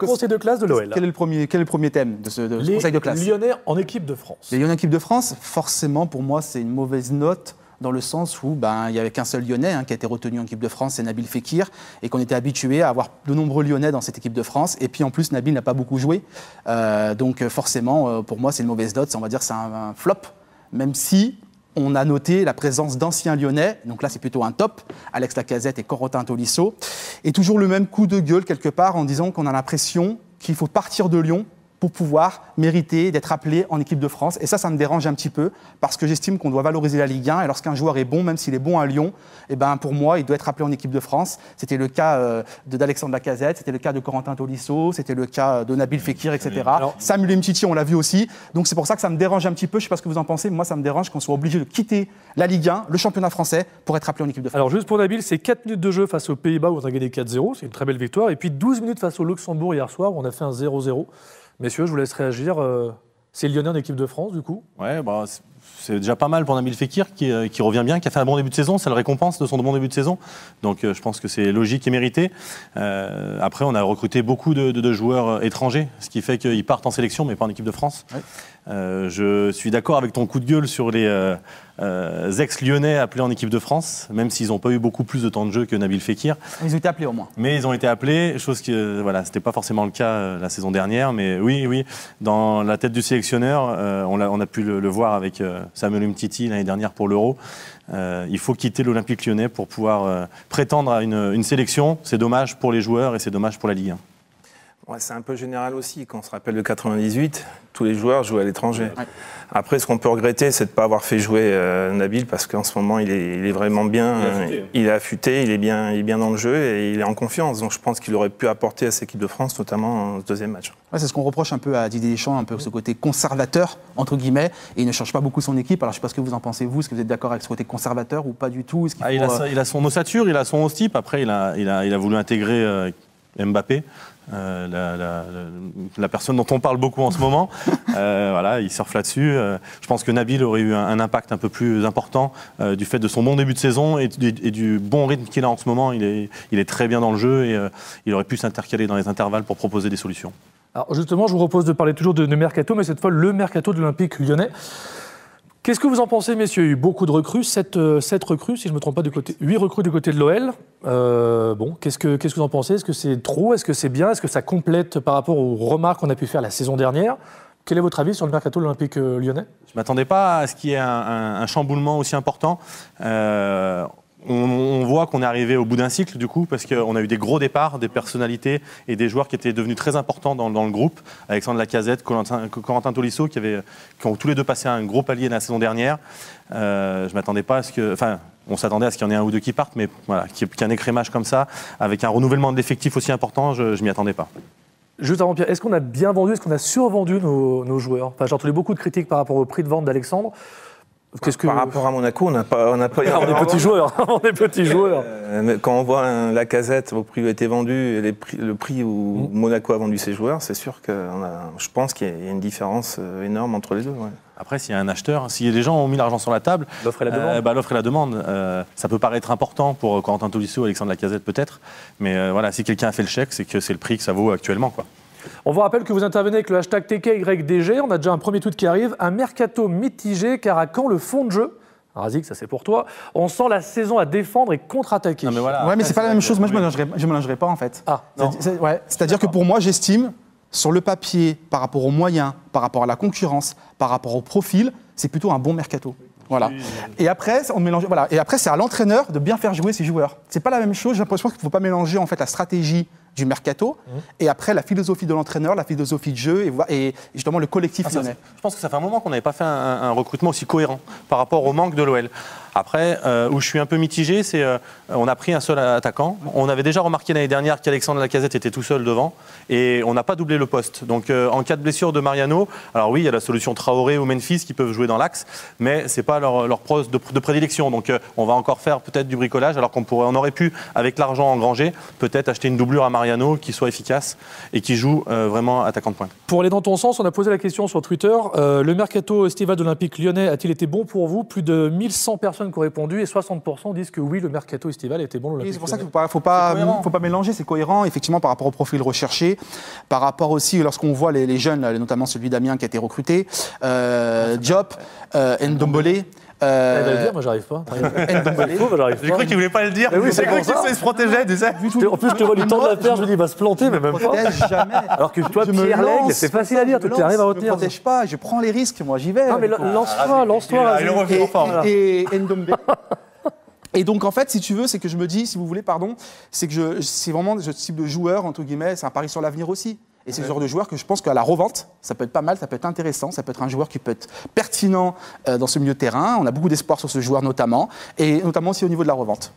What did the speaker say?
conseil de classe de l'OL. Quel est le premier thème de ce conseil de classe? Les Lyonnais en équipe de France. Les Lyonnais en équipe de France, forcément, pour moi, c'est une mauvaise note dans le sens où il n'y avait qu'un seul Lyonnais qui a été retenu en équipe de France, c'est Nabil Fekir, et qu'on était habitué à avoir de nombreux Lyonnais dans cette équipe de France. Et puis en plus, Nabil n'a pas beaucoup joué. Donc forcément, pour moi, c'est une mauvaise note. On va dire que c'est un flop, même si on a noté la présence d'anciens Lyonnais. Donc là, c'est plutôt un top. Alex Lacazette et Corentin Tolisso. Et toujours le même coup de gueule quelque part en disant qu'on a l'impression qu'il faut partir de Lyon pour pouvoir mériter d'être appelé en équipe de France. Et ça me dérange un petit peu, parce que j'estime qu'on doit valoriser la Ligue 1, et lorsqu'un joueur est bon, même s'il est bon à Lyon, pour moi, il doit être appelé en équipe de France. C'était le cas d'Alexandre Lacazette, c'était le cas de Corentin Tolisso, c'était le cas de Nabil Fekir, etc. Samuel Umtiti, on l'a vu aussi. Donc c'est pour ça que ça me dérange un petit peu, je ne sais pas ce que vous en pensez, mais moi ça me dérange qu'on soit obligé de quitter la Ligue 1, le championnat français, pour être appelé en équipe de France. Alors juste pour Nabil, c'est 4 minutes de jeu face aux Pays-Bas où on a gagné 4-0, c'est une très belle victoire, et puis 12 minutes face au Luxembourg hier soir où on a fait un 0-0. Messieurs, je vous laisse réagir. C'est Lyonnais en équipe de France, du coup? Ouais, c'est déjà pas mal pour Nabil Fekir qui revient bien, qui a fait un bon début de saison. Ça le récompense de son bon début de saison. Donc je pense que c'est logique et mérité. Après, on a recruté beaucoup de joueurs étrangers, ce qui fait qu'ils partent en sélection, mais pas en équipe de France. Ouais. Je suis d'accord avec ton coup de gueule sur les ex-lyonnais appelés en équipe de France, même s'ils n'ont pas eu beaucoup plus de temps de jeu que Nabil Fekir. Ils ont été appelés au moins. Mais ils ont été appelés, chose qui, c'était pas forcément le cas la saison dernière. Mais oui, dans la tête du sélectionneur, on a pu le voir avec Samuel Umtiti l'année dernière pour l'Euro. Il faut quitter l'Olympique Lyonnais pour pouvoir prétendre à une sélection. C'est dommage pour les joueurs et c'est dommage pour la Ligue 1. Ouais, c'est un peu général aussi. Quand on se rappelle de 98, tous les joueurs jouaient à l'étranger. Ouais. Après, ce qu'on peut regretter, c'est de ne pas avoir fait jouer Nabil, parce qu'en ce moment, il est vraiment bien. Il est affûté, il est bien dans le jeu et il est en confiance. Donc je pense qu'il aurait pu apporter à cette équipe de France, notamment en ce deuxième match. Ouais, c'est ce qu'on reproche un peu à Didier Deschamps, un peu ce côté conservateur, entre guillemets, et il ne change pas beaucoup son équipe. Alors je ne sais pas ce que vous en pensez, vous. Est-ce que vous êtes d'accord avec ce côté conservateur ou pas du tout? Il a son ossature, il a son type. Après, il a voulu intégrer Mbappé. La personne dont on parle beaucoup en ce moment, il surfe là-dessus. Je pense que Nabil aurait eu un impact un peu plus important du fait de son bon début de saison et du bon rythme qu'il a en ce moment. Il est très bien dans le jeu et il aurait pu s'intercaler dans les intervalles pour proposer des solutions. Alors justement, je vous propose de parler toujours de mercato, mais cette fois le mercato de l'Olympique Lyonnais. Qu'est-ce que vous en pensez, messieurs? Il y a eu beaucoup de recrues, 7 recrues, si je ne me trompe pas, 8 recrues du côté de l'OL. Qu'est-ce que vous en pensez? Est-ce que c'est trop? Est-ce que c'est bien? Est-ce que ça complète par rapport aux remarques qu'on a pu faire la saison dernière? Quel est votre avis sur le mercato de l'Olympique Lyonnais? Je ne m'attendais pas à ce qu'il y ait un chamboulement aussi important. On voit qu'on est arrivé au bout d'un cycle du coup, parce qu'on a eu des gros départs, des personnalités et des joueurs qui étaient devenus très importants dans le groupe. Alexandre Lacazette, Corentin Tolisso qui ont tous les deux passé un gros palier la saison dernière. Je m'attendais pas à ce que... on s'attendait à ce qu'il y en ait un ou deux qui partent, mais voilà, qu'il y ait un écrémage comme ça, avec un renouvellement de l'effectif aussi important, je ne m'y attendais pas. Juste avant Pierre, est-ce qu'on a bien vendu, est-ce qu'on a survendu nos joueurs? J'ai entendu beaucoup de critiques par rapport au prix de vente d'Alexandre. Par rapport à Monaco, on n'a pas. On est petits joueurs. On est petits joueurs. Quand on voit un Lacazette au prix où il a été vendu, et le prix où Monaco a vendu ses joueurs, c'est sûr que je pense qu'il y a une différence énorme entre les deux. Ouais. Après, s'il y a un acheteur, si les gens ont mis l'argent sur la table, l'offre et la demande. L'offre et la demande, ça peut paraître important pour Corentin Tolisso, Alexandre Lacazette peut-être, mais si quelqu'un a fait le chèque, c'est que c'est le prix que ça vaut actuellement, quoi. On vous rappelle que vous intervenez avec le hashtag TKYDG. On a déjà un premier tweet qui arrive. Un mercato mitigé, car à quand le fond de jeu? Razik, ça c'est pour toi. On sent la saison à défendre et contre-attaquer. Mais c'est pas la même chose. Moi, je ne mélangerai pas en fait. C'est-à-dire que pour moi, j'estime, sur le papier, par rapport aux moyens, par rapport à la concurrence, par rapport au profil, c'est plutôt un bon mercato. Voilà. Et après, c'est à l'entraîneur de bien faire jouer ses joueurs. C'est pas la même chose. J'ai l'impression qu'il ne faut pas mélanger en fait la stratégie du mercato et après la philosophie de l'entraîneur, la philosophie de jeu et justement le collectif lyonnais. Je pense que ça fait un moment qu'on n'avait pas fait un recrutement aussi cohérent par rapport au manque de l'OL. Après, où je suis un peu mitigé, c'est on a pris un seul attaquant. On avait déjà remarqué l'année dernière qu'Alexandre Lacazette était tout seul devant et on n'a pas doublé le poste. Donc en cas de blessure de Mariano, alors oui, il y a la solution Traoré ou Memphis qui peuvent jouer dans l'axe, mais c'est pas leur poste de prédilection. Donc on va encore faire peut-être du bricolage alors on aurait pu, avec l'argent engrangé, peut-être acheter une doublure à Mariano Mariano, qui soit efficace et qui joue vraiment attaquant de pointe. Pour aller dans ton sens, on a posé la question sur Twitter. Le mercato estival de l'Olympique lyonnais a-t-il été bon pour vous? Plus de 1100 personnes qui ont répondu et 60% disent que oui, le mercato estival a été bon. C'est pour ça qu'il ne faut pas mélanger, c'est cohérent, effectivement, par rapport au profil recherché, par rapport aussi, lorsqu'on voit les jeunes, là, notamment celui d'Amiens qui a été recruté, Diop, Ndombele. Il va le dire, moi j'arrive pas. J'ai cru qu'il voulait pas le dire. Oui, c'est cru qu'il se protégeait, tu sais. En plus, je te vois lui tendre la perche, je me dis, il va se planter, mais même pas. Jamais. Alors que toi, Pierre Lègle, c'est facile à dire, tu arrives à retenir. Je ne protège pas, je prends les risques, moi j'y vais. Non, mais lance-toi. Il revient en forme, là. Et Ndombele. Et donc, en fait, si tu veux, c'est que je me dis, si vous voulez, pardon, c'est que c'est vraiment ce type de joueur, entre guillemets, c'est un pari sur l'avenir aussi. Et c'est ce genre de joueur que je pense qu'à la revente, ça peut être pas mal, ça peut être intéressant, ça peut être un joueur qui peut être pertinent dans ce milieu de terrain. On a beaucoup d'espoir sur ce joueur notamment, et notamment aussi au niveau de la revente.